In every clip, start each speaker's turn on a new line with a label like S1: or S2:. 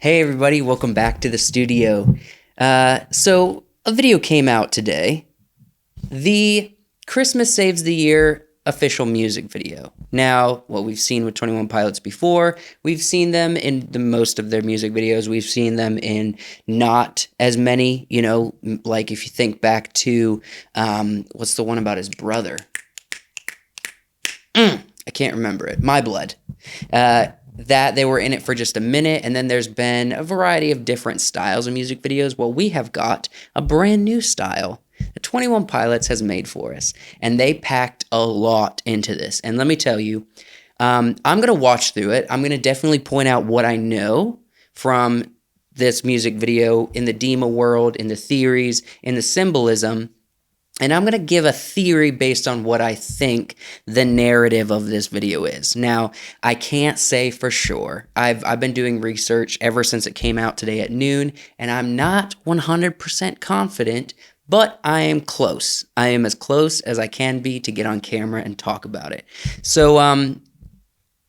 S1: Hey everybody, welcome back to the studio. So a video came out today, the Christmas Saves the Year official music video. Now, what we've seen with 21 Pilots before, we've seen them in the most of their music videos. We've seen them in not as many, like if you think back to, what's the one about his brother? I can't remember it. My Blood. That they were in it for just a minute, and then there's been a variety of different styles of music videos. Well, we have got a brand new style that 21 Pilots has made for us, and they packed a lot into this. And let me tell you, I'm going to watch through it. I'm going to definitely point out what I know from this music video in the DEMA world, in the theories, in the symbolism. And I'm going to give a theory based on what I think the narrative of this video is. Now, I can't say for sure. I've been doing research ever since it came out today at noon, and I'm not 100% confident, but I am close. I am as close as I can be to get on camera and talk about it. So,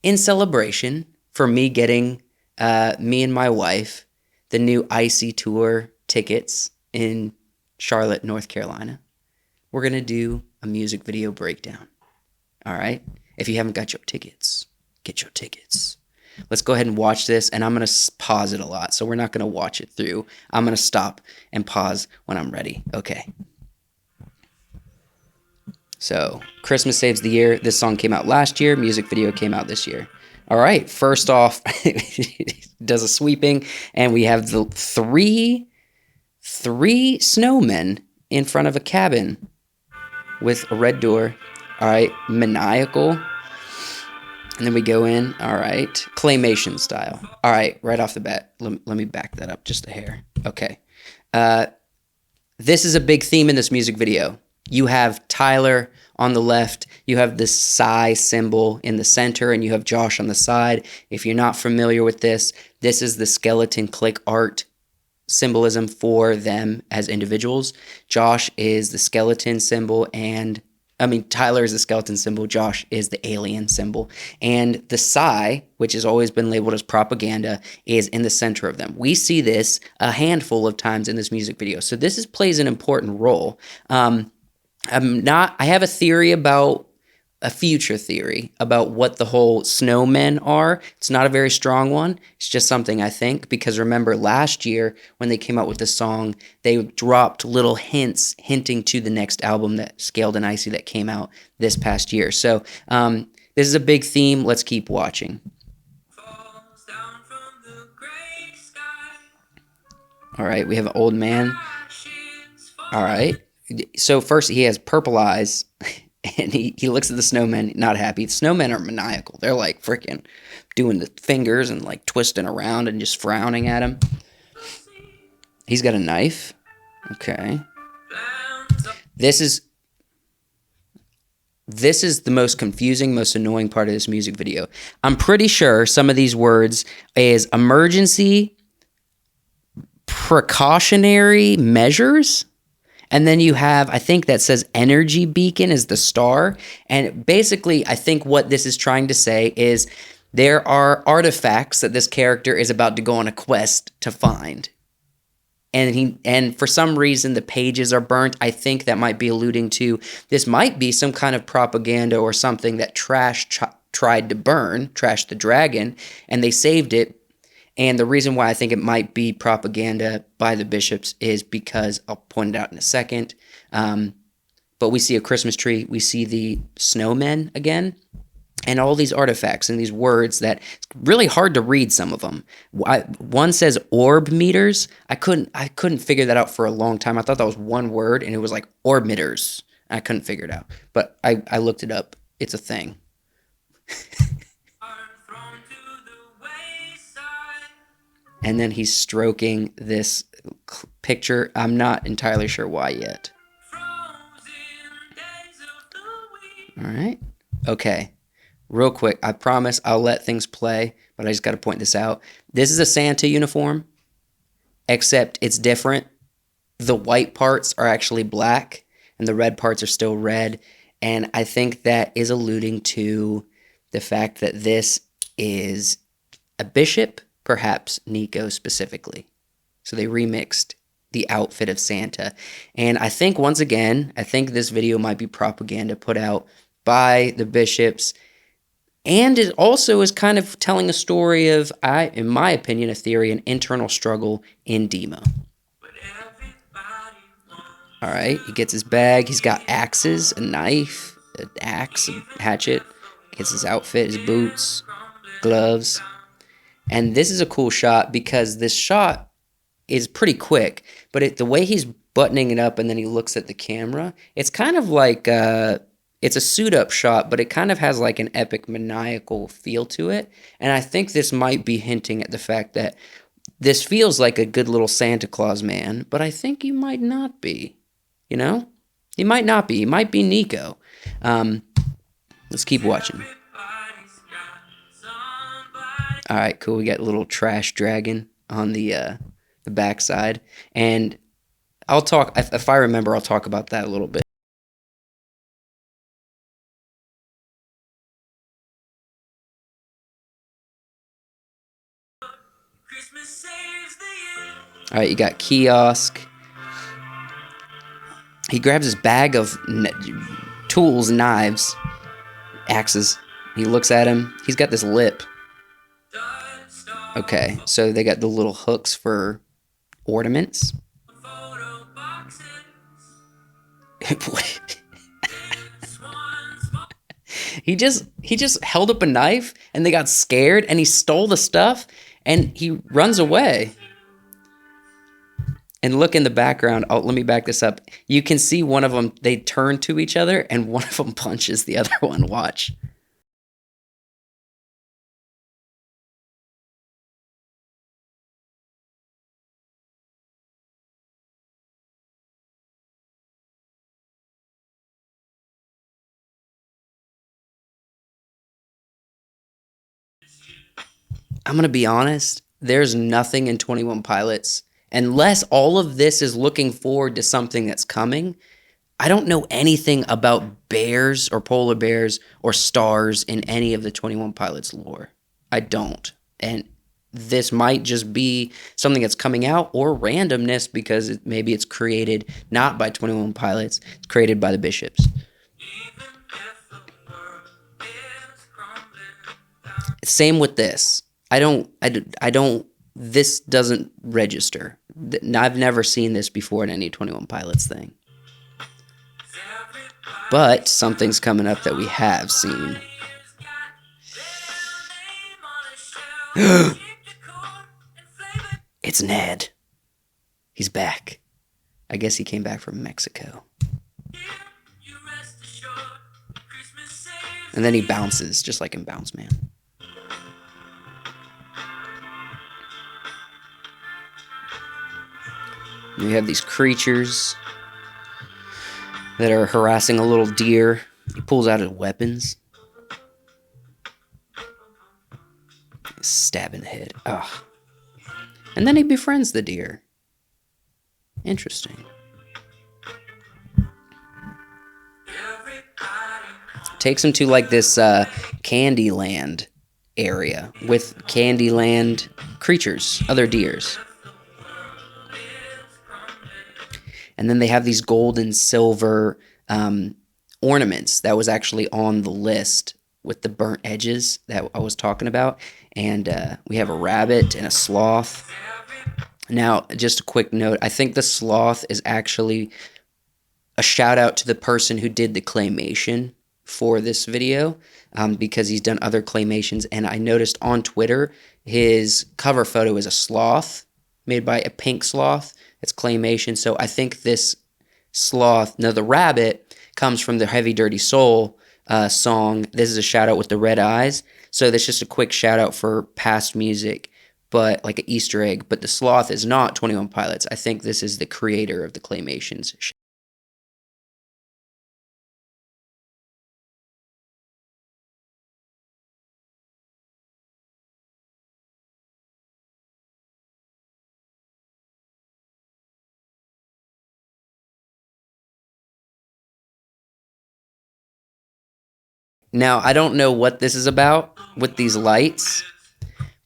S1: in celebration for me getting me and my wife the new Icy Tour tickets in Charlotte, North Carolina, we're going to do a music video breakdown. All right? If you haven't got your tickets, get your tickets. Let's go ahead and watch this, and I'm going to pause it a lot, so we're not going to watch it through. I'm going to stop and pause when I'm ready. Okay. So, Christmas Saves the Year. This song came out last year. Music video came out this year. All right. First off, it does a sweeping, and we have the three snowmen in front of a cabin with a red door. All right, maniacal. And then we go in. All right, claymation style. All right, right off the bat, let me back that up just a hair. Okay. This is a big theme in this music video. You have Tyler on the left, you have the Psy symbol in the center, and you have Josh on the side. If you're not familiar with this is the skeleton click art symbolism for them as individuals. Josh is the skeleton symbol, Tyler is the skeleton symbol, Josh is the alien symbol, and the Psy, which has always been labeled as propaganda, is in the center of them. We see this a handful of times in this music video, so this plays an important role. I have a future theory about what the whole snowmen are. It's not a very strong one. It's just something I think, because remember last year when they came out with the song, they dropped little hints hinting to the next album, that Scaled and Icy, that came out this past year. So this is a big theme. Let's keep watching. All right, we have an old man. All right. So first he has purple eyes. And he looks at the snowmen, not happy. The snowmen are maniacal. They're like freaking doing the fingers and like twisting around and just frowning at him. He's got a knife. Okay. This is the most confusing, most annoying part of this music video. I'm pretty sure some of these words is emergency, precautionary measures. And then you have, I think that says energy beacon is the star. And basically, I think what this is trying to say is there are artifacts that this character is about to go on a quest to find. And for some reason, the pages are burnt. I think that might be alluding to, this might be some kind of propaganda or something that Trash tried to burn, Trash the Dragon, and they saved it. And the reason why I think it might be propaganda by the bishops is because, I'll point it out in a second, but we see a Christmas tree, we see the snowmen again, and all these artifacts and these words that it's really hard to read some of them. One says orb meters. I couldn't figure that out for a long time. I thought that was one word, and it was like orbiters. I couldn't figure it out, but I looked it up. It's a thing. And then he's stroking this picture. I'm not entirely sure why yet. All right. Okay. Real quick, I promise I'll let things play, but I just got to point this out. This is a Santa uniform, except it's different. The white parts are actually black, and the red parts are still red. And I think that is alluding to the fact that this is a bishop perhaps Nico specifically. So they remixed the outfit of Santa. And I think, once again, I think this video might be propaganda put out by the bishops. And it also is kind of telling a story of, in my opinion, a theory, an internal struggle in DEMA. All right, he gets his bag. He's got axes, a knife, an axe, a hatchet. Gets his outfit, his boots, gloves. And this is a cool shot because this shot is pretty quick, but the way he's buttoning it up and then he looks at the camera, it's kind of like it's a suit up shot, but it kind of has like an epic maniacal feel to it. And I think this might be hinting at the fact that this feels like a good little Santa Claus man, but I think he might not be. You know? He might not be. He might be Nico. Let's keep watching. All right, cool. We got a little trash dragon on the backside, and I'll talk if I remember. I'll talk about that a little bit. All right, you got Kiosk. He grabs his bag of tools, knives, axes. He looks at him. He's got this lip. Okay, so they got the little hooks for ornaments. He just held up a knife and they got scared and he stole the stuff and he runs away. And look in the background. Oh, let me back this up. You can see one of them, they turn to each other and one of them punches the other one. Watch. I'm going to be honest. There's nothing in 21 Pilots. Unless all of this is looking forward to something that's coming, I don't know anything about bears or polar bears or stars in any of the 21 Pilots lore. I don't. And this might just be something that's coming out or randomness because maybe it's created not by 21 Pilots. It's created by the bishops. Same with this. I don't, this doesn't register. I've never seen this before in any 21 Pilots thing. But something's coming up that we have seen. It's Ned. He's back. I guess he came back from Mexico. And then he bounces, just like in Bounce Man. We have these creatures that are harassing a little deer. He pulls out his weapons. Stab in the head. Ugh. And then he befriends the deer. Interesting. Takes him to like this Candyland area with Candyland creatures, other deers. And then they have these gold and silver ornaments that was actually on the list with the burnt edges that I was talking about. And we have a rabbit and a sloth. Now, just a quick note. I think the sloth is actually a shout out to the person who did the claymation for this video because he's done other claymations. And I noticed on Twitter, his cover photo is a sloth made by a pink sloth. It's claymation. So I think this sloth, no, the rabbit comes from the Heavy Dirty Soul song. This is a shout out with the red eyes. So that's just a quick shout out for past music, but like an Easter egg. But the sloth is not 21 Pilots. I think this is the creator of the claymations. Now, I don't know what this is about with these lights,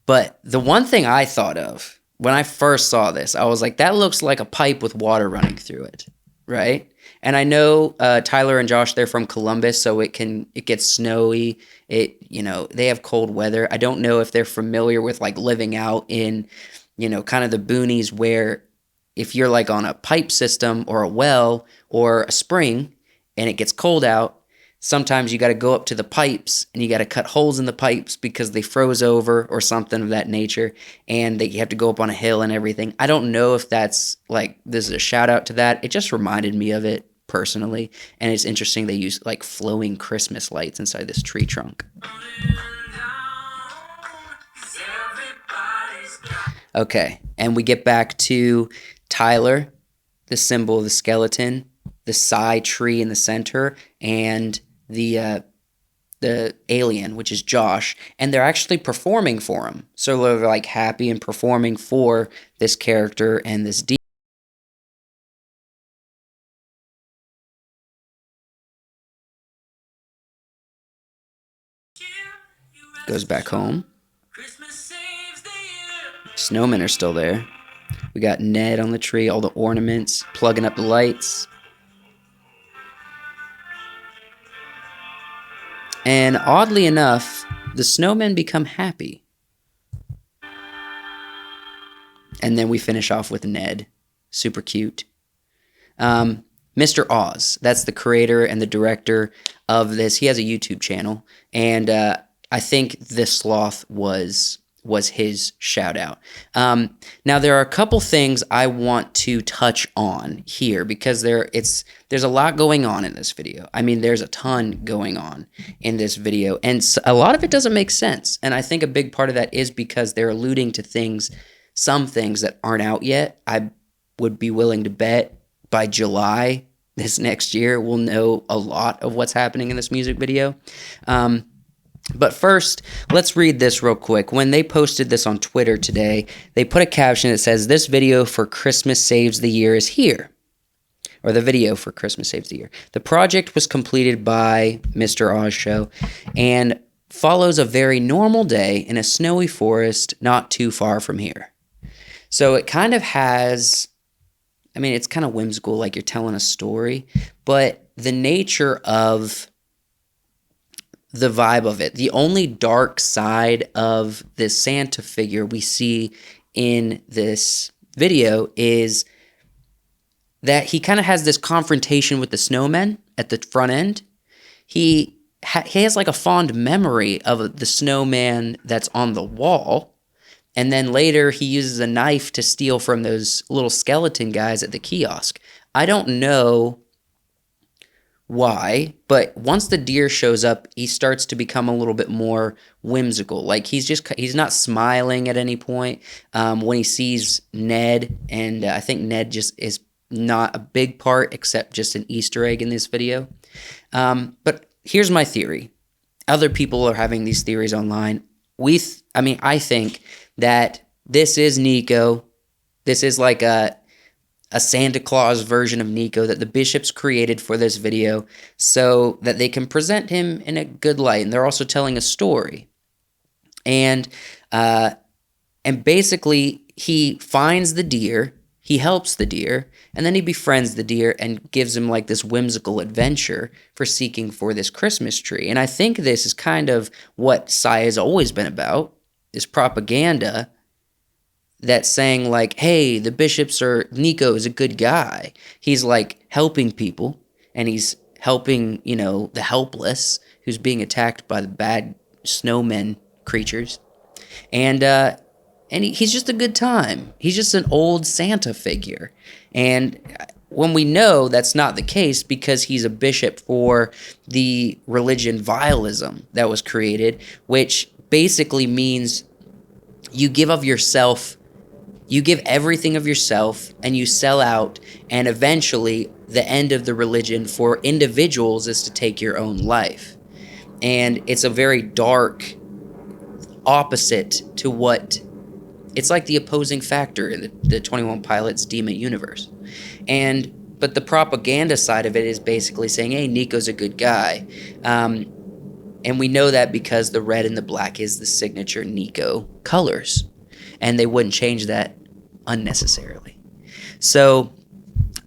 S1: But the one thing I thought of when I first saw this, I was like, that looks like a pipe with water running through it, right? And I know Tyler and Josh, they're from Columbus, so it gets snowy. They have cold weather. I don't know if they're familiar with like living out in, kind of the boonies where if you're like on a pipe system or a well or a spring and it gets cold out, sometimes you got to go up to the pipes and you got to cut holes in the pipes because they froze over or something of that nature, and you have to go up on a hill and everything. I don't know if that's like, this is a shout out to that. It just reminded me of it personally, and it's interesting they use like flowing Christmas lights inside this tree trunk. Okay, and we get back to Tyler, the symbol of the skeleton, the Psy tree in the center, and the alien, which is Josh, and they're actually performing for him. So they're like happy and performing for this character and this demon. Goes back home. Snowmen are still there. We got Ned on the tree, all the ornaments, plugging up the lights. And oddly enough, the snowmen become happy. And then we finish off with Ned. Super cute. Mr. Oz, that's the creator and the director of this. He has a YouTube channel. And I think the sloth was his shout out. Now there are a couple things I want to touch on here because there's a lot going on in this video. I mean, there's a ton going on in this video, and a lot of it doesn't make sense. And I think a big part of that is because they're alluding to some things that aren't out yet. I would be willing to bet by July this next year we'll know a lot of what's happening in this music video. But first, let's read this real quick. When they posted this on Twitter today, they put a caption that says, "This video for Christmas Saves the Year is here." Or the video for Christmas Saves the Year. The project was completed by Mr. Oz Show and follows a very normal day in a snowy forest not too far from here. So it kind of has, it's kind of whimsical, like you're telling a story, but the nature of the vibe of it, the only dark side of this Santa figure we see in this video is that he kind of has this confrontation with the snowmen at the front end. He has like a fond memory of the snowman that's on the wall, and then later he uses a knife to steal from those little skeleton guys at the kiosk. I don't know why, but once the deer shows up, he starts to become a little bit more whimsical. Like he's not smiling at any point when he sees Ned, and I think Ned just is not a big part except just an Easter egg in this video. But here's my theory. Other people are having these theories online. I think that this is Nico. This is like a Santa Claus version of Nico that the bishops created for this video so that they can present him in a good light. And they're also telling a story. And basically he finds the deer, he helps the deer, and then he befriends the deer and gives him like this whimsical adventure for seeking for this Christmas tree. And I think this is kind of what Psy has always been about, this propaganda that's saying like, hey, Nico is a good guy. He's like helping people, and he's helping, the helpless who's being attacked by the bad snowmen creatures. And he's just a good time. He's just an old Santa figure. And when we know that's not the case because he's a bishop for the religion vialism that was created, which basically means you give of yourself. You give everything of yourself and you sell out, and eventually the end of the religion for individuals is to take your own life. And it's a very dark opposite to what it's like, the opposing factor in the 21 Pilots DEMA universe. But the propaganda side of it is basically saying, hey, Nico's a good guy. And we know that because the red and the black is the signature Nico colors. And they wouldn't change that unnecessarily. So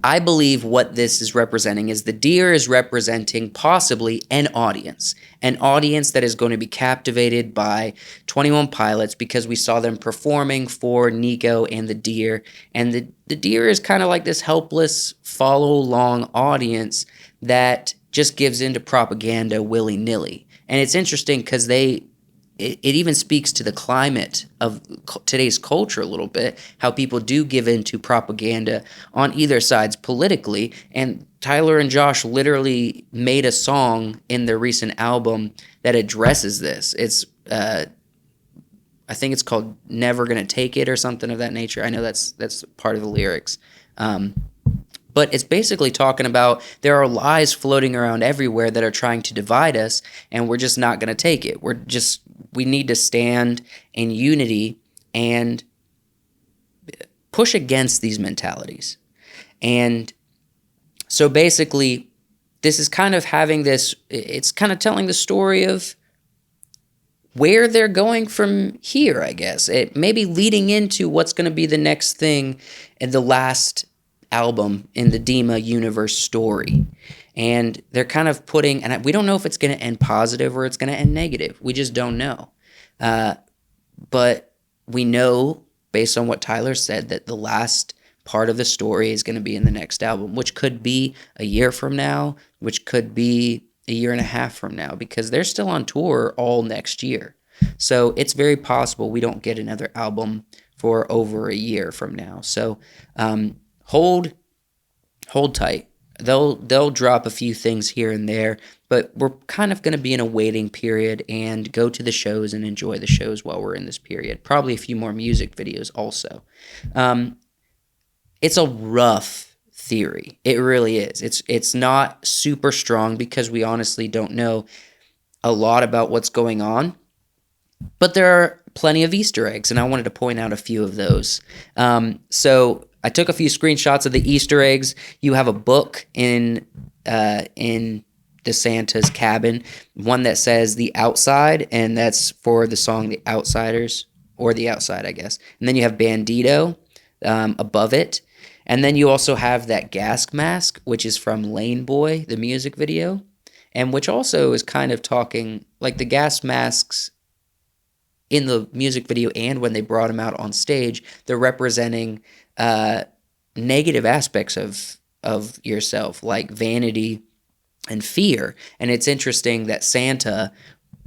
S1: I believe what this is representing is the deer is representing possibly an audience that is going to be captivated by 21 Pilots because we saw them performing for Nico and the deer. And the deer is kind of like this helpless follow-along audience that just gives into propaganda willy-nilly. And it's interesting because it even speaks to the climate of today's culture a little bit, how people do give into propaganda on either sides politically. And Tyler and Josh literally made a song in their recent album that addresses this. It's, I think it's called Never Gonna Take It or something of that nature. I know that's part of the lyrics. But it's basically talking about there are lies floating around everywhere that are trying to divide us, and we're just not going to take it. We need to stand in unity and push against these mentalities. And so basically, this is kind of it's kind of telling the story of where they're going from here, I guess. It may be leading into what's going to be the next thing in the last album in the DEMA universe story. And they're kind of putting, and we don't know if it's going to end positive or it's going to end negative. We just don't know. But we know, based on what Tyler said, that the last part of the story is going to be in the next album, which could be a year from now, which could be a year and a half from now, because they're still on tour all next year. So it's very possible we don't get another album for over a year from now. So hold tight. They'll drop a few things here and there, but we're kind of going to be in a waiting period and go to the shows and enjoy the shows while we're in this period. Probably a few more music videos also. It's a rough theory. It really is. It's not super strong because we honestly don't know a lot about what's going on, but there are plenty of Easter eggs, and I wanted to point out a few of those. So I took a few screenshots of the Easter eggs. You have a book in the Santa's cabin, one that says The Outside, and that's for the song The Outsiders, or The Outside, I guess. And then you have Bandito above it. And then you also have that gas mask, which is from Lane Boy, the music video, and which also is kind of talking, like the gas masks in the music video and when they brought them out on stage, they're representing negative aspects of yourself, like vanity and fear. And it's interesting that Santa,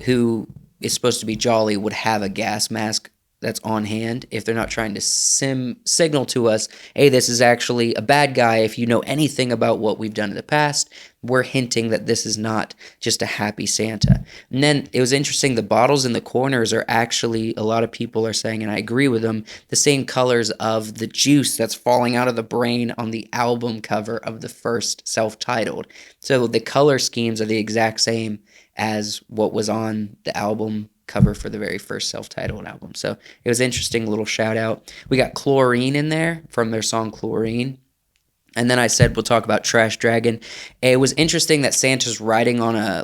S1: who is supposed to be jolly, would have a gas mask that's on hand if they're not trying to signal to us, hey, this is actually a bad guy. If you know anything about what we've done in the past, we're hinting that this is not just a happy Santa. And then it was interesting, the bottles in the corners are actually, a lot of people are saying, and I agree with them, the same colors of the juice that's falling out of the brain on the album cover of the first self-titled. So the color schemes are the exact same as what was on the album cover for the very first self-titled album. So it was an interesting little shout out. We got Chlorine in there from their song Chlorine. And then I said we'll talk about Trash Dragon. It was interesting that Santa's riding on a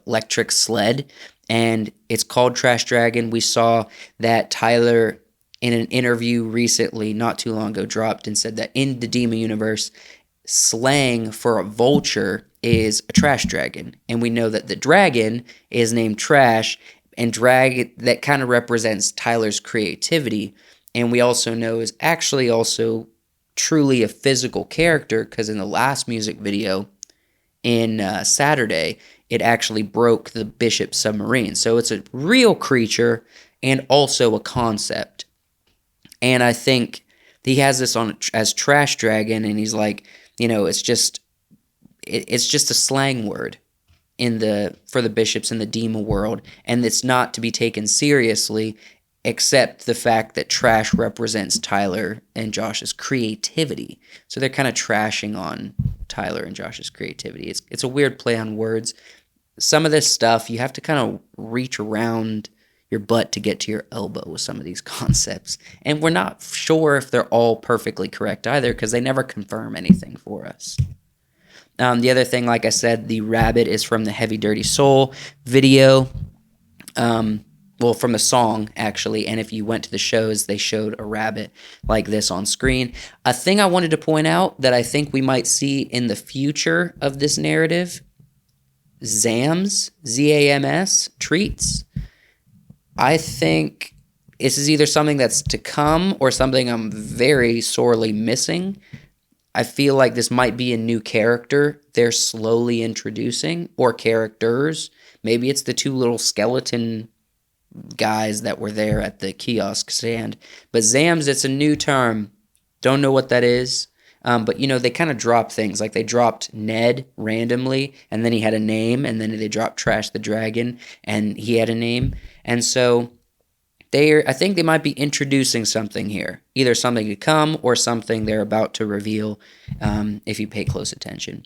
S1: electric sled, and it's called Trash Dragon. We saw that Tyler in an interview recently, not too long ago, dropped and said that in the DEMA universe, slang for a vulture is a trash dragon. And we know that the dragon is named Trash, and drag, that kind of represents Tyler's creativity. And we also know is actually also truly a physical character, because in the last music video in Saturday, it actually broke the Bishop submarine. So it's a real creature and also a concept. And I think he has this on as Trash Dragon, and he's like, it's just a slang word for the bishops in the DEMA world, and it's not to be taken seriously, except the fact that trash represents Tyler and Josh's creativity. So they're kind of trashing on Tyler and Josh's creativity. It's a weird play on words. Some of this stuff, you have to kind of reach around your butt to get to your elbow with some of these concepts. And we're not sure if they're all perfectly correct either, because they never confirm anything for us. The other thing, like I said, the rabbit is from the Heavy Dirty Soul video. Well, from the song, actually, and if you went to the shows, they showed a rabbit like this on screen. A thing I wanted to point out that I think we might see in the future of this narrative, ZAMS, Z-A-M-S, treats. I think this is either something that's to come or something I'm very sorely missing. I feel like this might be a new character they're slowly introducing, or characters. Maybe it's the two little skeleton guys that were there at the kiosk stand. But ZAMS, it's a new term. Don't know what that is. But, you know, they kind of drop things. Like they dropped Ned randomly, and then he had a name, and then they dropped Trash the Dragon, and he had a name. And so I think they might be introducing something here. Either something to come or something they're about to reveal if you pay close attention.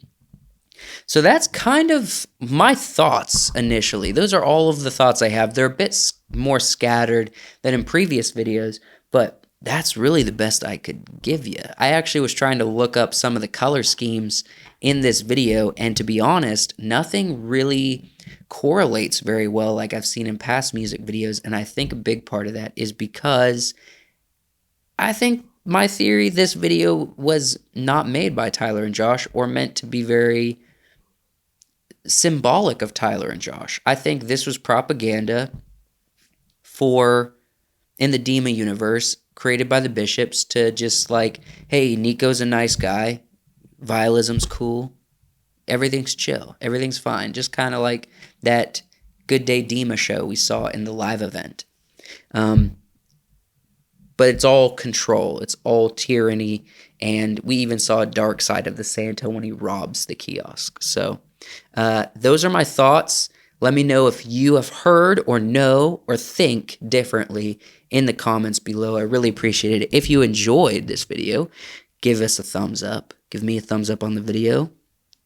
S1: So that's kind of my thoughts initially. Those are all of the thoughts I have. They're a bit more scattered than in previous videos, but that's really the best I could give you. I actually was trying to look up some of the color schemes in this video, and to be honest, nothing really correlates very well like I've seen in past music videos, and I think a big part of that is because I think my theory, this video was not made by Tyler and Josh or meant to be very symbolic of Tyler and Josh. I think this was propaganda in the DEMA universe, created by the Bishops to just like, hey, Nico's a nice guy, Vialism's cool, everything's chill, everything's fine. Just kind of like that Good Day DEMA show we saw in the live event. But it's all control, it's all tyranny, and we even saw a dark side of the Santa when he robs the kiosk. So those are my thoughts. Let me know if you have heard or know or think differently in the comments below. I really appreciate it. If you enjoyed this video, give us a thumbs up. Give me a thumbs up on the video.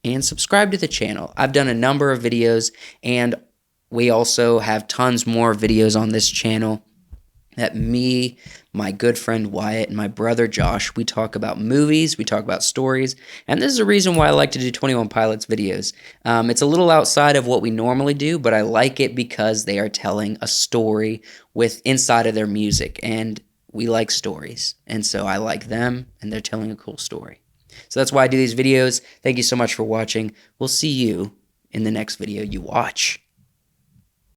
S1: And subscribe to the channel. I've done a number of videos, and we also have tons more videos on this channel that me, my good friend Wyatt, and my brother Josh, we talk about movies, we talk about stories, and this is a reason why I like to do 21 Pilots videos. It's a little outside of what we normally do, but I like it because they are telling a story inside of their music, and we like stories, and so I like them, and they're telling a cool story. So that's why I do these videos. Thank you so much for watching. We'll see you in the next video you watch.